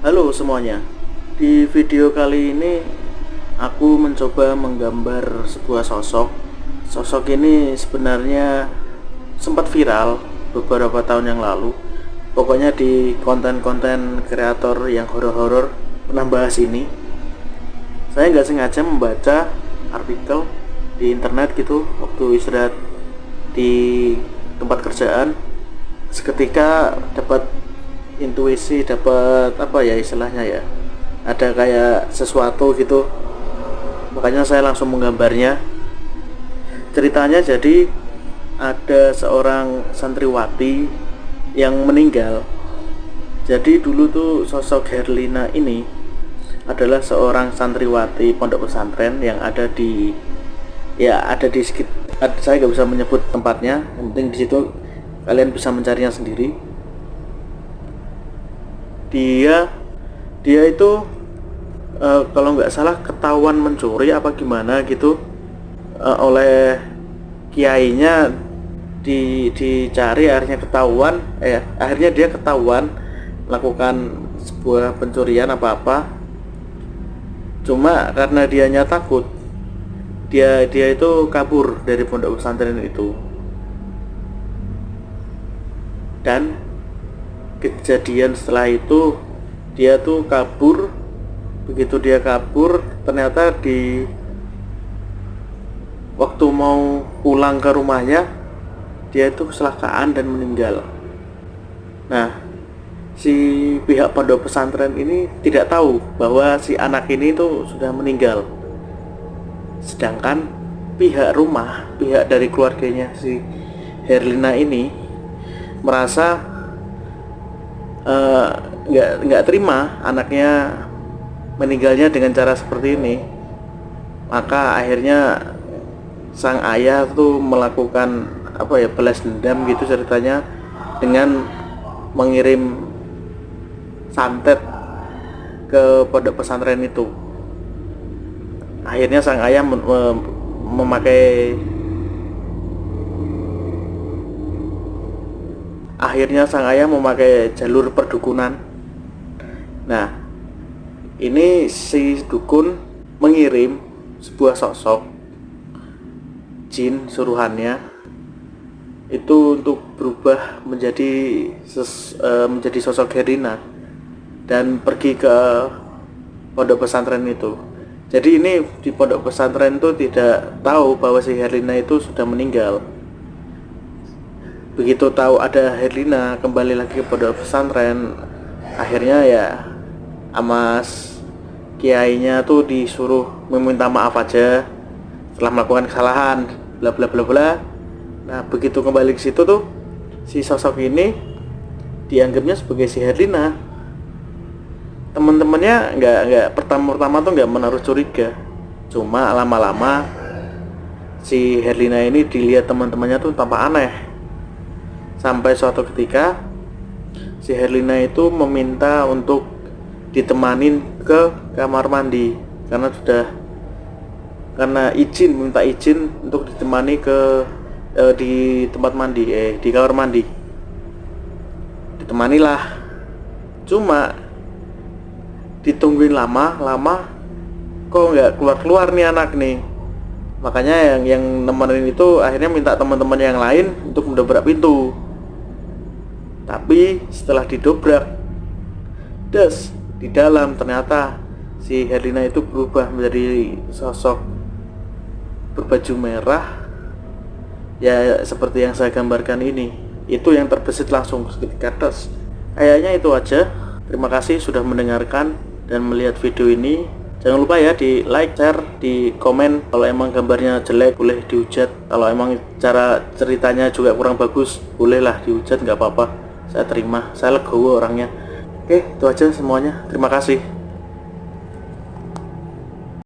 Halo semuanya. Di video kali ini aku mencoba menggambar sebuah sosok. Sosok ini sebenarnya sempat viral beberapa tahun yang lalu. Pokoknya di konten-konten kreator yang horor-horor pernah bahas ini. Saya nggak sengaja membaca artikel di internet gitu waktu istirahat di tempat kerjaan. Seketika dapat intuisi, dapat apa ya istilahnya ya, ada kayak sesuatu gitu, makanya saya langsung menggambarnya. Ceritanya jadi ada seorang santriwati yang meninggal. Jadi dulu tuh sosok Herlina ini adalah seorang santriwati pondok pesantren yang ada di, ya ada di sekitar, saya nggak bisa menyebut tempatnya, yang penting di situ kalian bisa mencarinya sendiri. Dia itu kalau nggak salah ketahuan mencuri apa gimana gitu, oleh kiainya. Dicari, akhirnya dia ketahuan melakukan sebuah pencurian apa cuma karena dianya takut, dia itu kabur dari pondok pesantren itu. Dan kejadian setelah itu dia tuh kabur. Begitu dia kabur, ternyata di waktu mau pulang ke rumahnya dia itu kecelakaan dan meninggal. Nah, si pihak pondok pesantren ini tidak tahu bahwa si anak ini tuh sudah meninggal. Sedangkan pihak rumah, pihak dari keluarganya si Herlina ini merasa nggak terima anaknya meninggalnya dengan cara seperti ini. Maka akhirnya sang ayah tuh melakukan balas dendam gitu ceritanya, dengan mengirim santet ke pondok pesantren itu. Akhirnya sang ayah memakai jalur perdukunan. Nah, ini si dukun mengirim sebuah sosok jin suruhannya itu untuk berubah menjadi sosok Herlina dan pergi ke pondok pesantren itu. Jadi ini di pondok pesantren itu tidak tahu bahwa si Herlina itu sudah meninggal. Begitu tahu ada Herlina kembali lagi ke pondok pesantren, akhirnya ya amas kiainya tuh disuruh meminta maaf aja setelah melakukan kesalahan, bla bla bla bla. Nah, begitu kembali ke situ tuh si sosok ini dianggapnya sebagai si Herlina. Teman-temannya nggak pertama tuh nggak menaruh curiga, cuma lama-lama si Herlina ini dilihat teman-temannya tuh tampak aneh. Sampai suatu ketika si Herlina itu meminta untuk ditemanin ke kamar mandi karena minta izin untuk ditemani ke di tempat mandi, di kamar mandi. Ditemanilah, cuma ditungguin lama kok nggak keluar nih anak nih. Makanya yang nemenin itu akhirnya minta teman-teman yang lain untuk mendobrak pintu. Tapi setelah didobrak, di dalam ternyata si Herlina itu berubah menjadi sosok berbaju merah, ya seperti yang saya gambarkan ini. Itu yang terbesit langsung seketika. Kayaknya itu aja. Terima kasih sudah mendengarkan dan melihat video ini. Jangan lupa ya di like, share, di komen. Kalau emang gambarnya jelek boleh dihujat. Kalau emang cara ceritanya juga kurang bagus, bolehlah dihujat, nggak apa-apa. Saya terima, saya legowo orangnya. Oke, itu aja semuanya. Terima kasih.